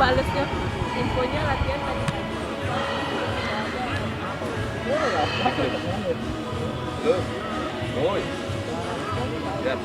Balesnya infonya latihan tadi. Oi. Lihat.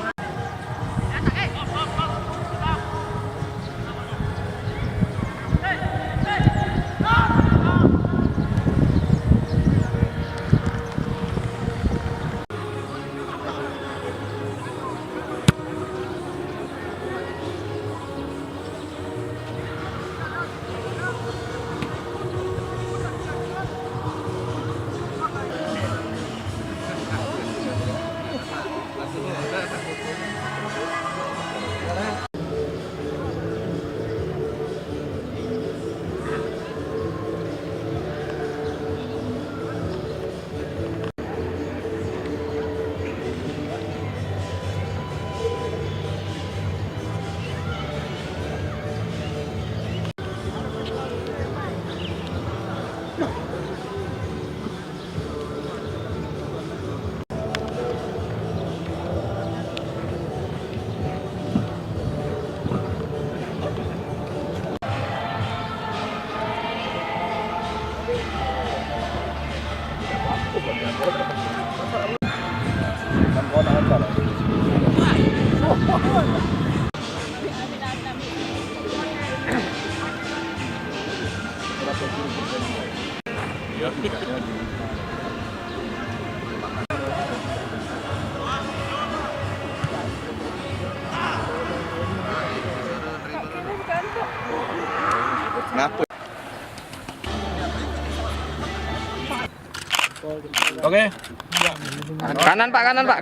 Ngapu. Oke. Kanan Pak, kanan Pak.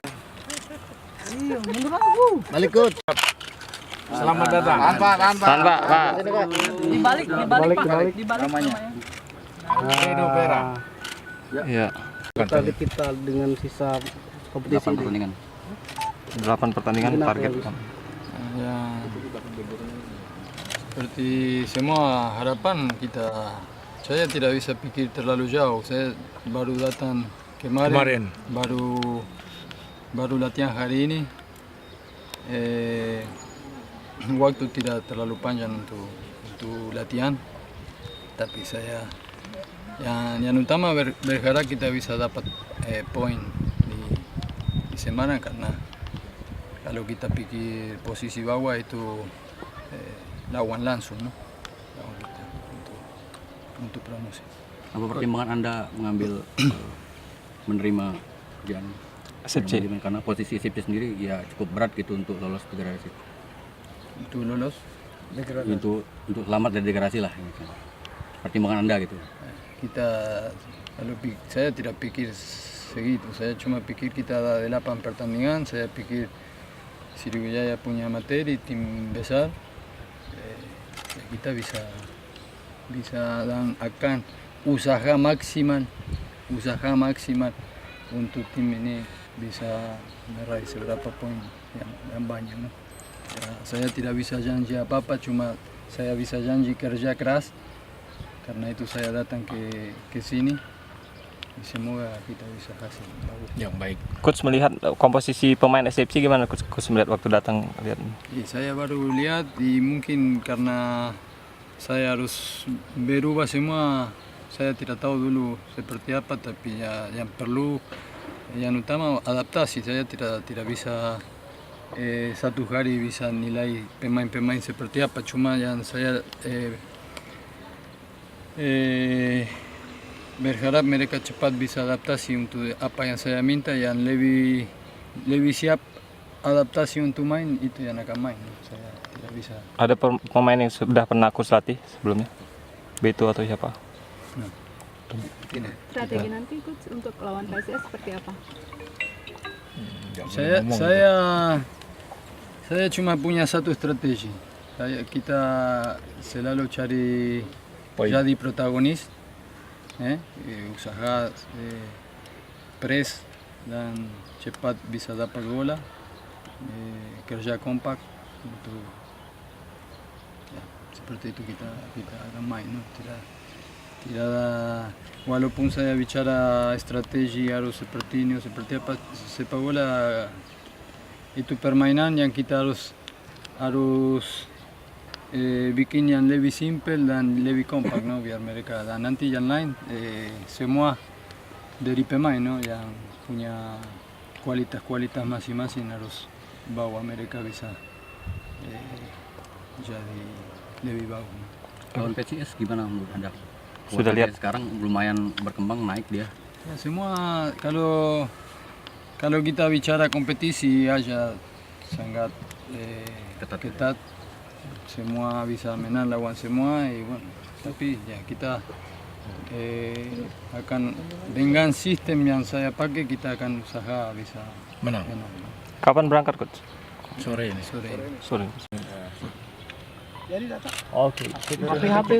Balik Kut. Selamat datang. Tahan Pak, Pak. Dibalik Pak. Namanya. Edo Vera. Iya. Kita dengan sisa kompetisi 8 pertandingan. 8 pertandingan target. Ya, seperti semua harapan kita, saya tidak bisa pikir terlalu jauh. Saya baru datang kemarin. Baru latihan hari ini. Waktu tidak terlalu panjang untuk latihan, tapi saya yang utama berharap kita bisa dapat poin di Semarang, karena kalau kita pikir posisi bawah itu lawan langsung, no? Lawan kita untuk promosi. Apa pertimbangan Anda mengambil menerima kerjaan SFC? Karena posisi SFC sendiri ya cukup berat gitu untuk lolos degradasi. Untuk lolos, Untuk selamat dari degradasi lah. Gitu. Pertimbangan Anda gitu. saya tidak pikir segitu. Saya cuma pikir kita ada 8 pertandingan. Saya pikir Sriwijaya punya materi, tim besar. Kita bisa dan akan usaha maksimal untuk tim ini bisa meraih seberapa poin yang banyak, no? Ya, saya tidak bisa janji apa-apa, cuma saya bisa janji kerja keras, karena itu saya datang ke sini. Semoga kita bisa hasil bagus. Yang baik. Coach melihat komposisi pemain SFC gimana Coach melihat waktu datang lihat? Saya baru lihat, mungkin karena saya harus berubah semua. Saya tidak tahu dulu seperti apa, tapi yang perlu, yang utama adaptasi. Saya tidak bisa satu hari bisa nilai pemain-pemain seperti apa. Cuma yang saya berharap mereka cepat bisa adaptasi untuk apa yang saya minta, yang lebih siap adaptasi untuk main, itu yang akan main. Saya tidak bisa. Ada pemain yang sudah pernah Coach latih sebelumnya? Beto atau siapa? Strategi nanti Coach untuk lawan PSIS seperti apa? Saya cuma punya satu strategi. Kita selalu cari jadi protagonis, usaha press dan cepat bisa dapat bola, kerja kompak untuk seperti itu kita akan main, no? Tidak ada, walaupun saya bicara strategi harus seperti ini, seperti apa, sepak bola itu permainan yang kita harus bikin yang lebih simple dan lebih kompak, no, biar mereka, dan nanti yang lain semua dari pemain, no, yang punya kualitas masing-masing harus bawa mereka bisa jadi lebih bagus. No. Lawan PCS gimana menurut Anda? Sudah lihat sekarang lumayan berkembang, naik dia. Ya, semua kalau kita bicara kompetisi aja sangat ketat, semua bisa menang lawan semua, bueno, tapi ya kita akan dengan sistem yang saya pakai kita akan usaha bisa menang. kapan berangkat coach? Sore. Sore. Oke. HP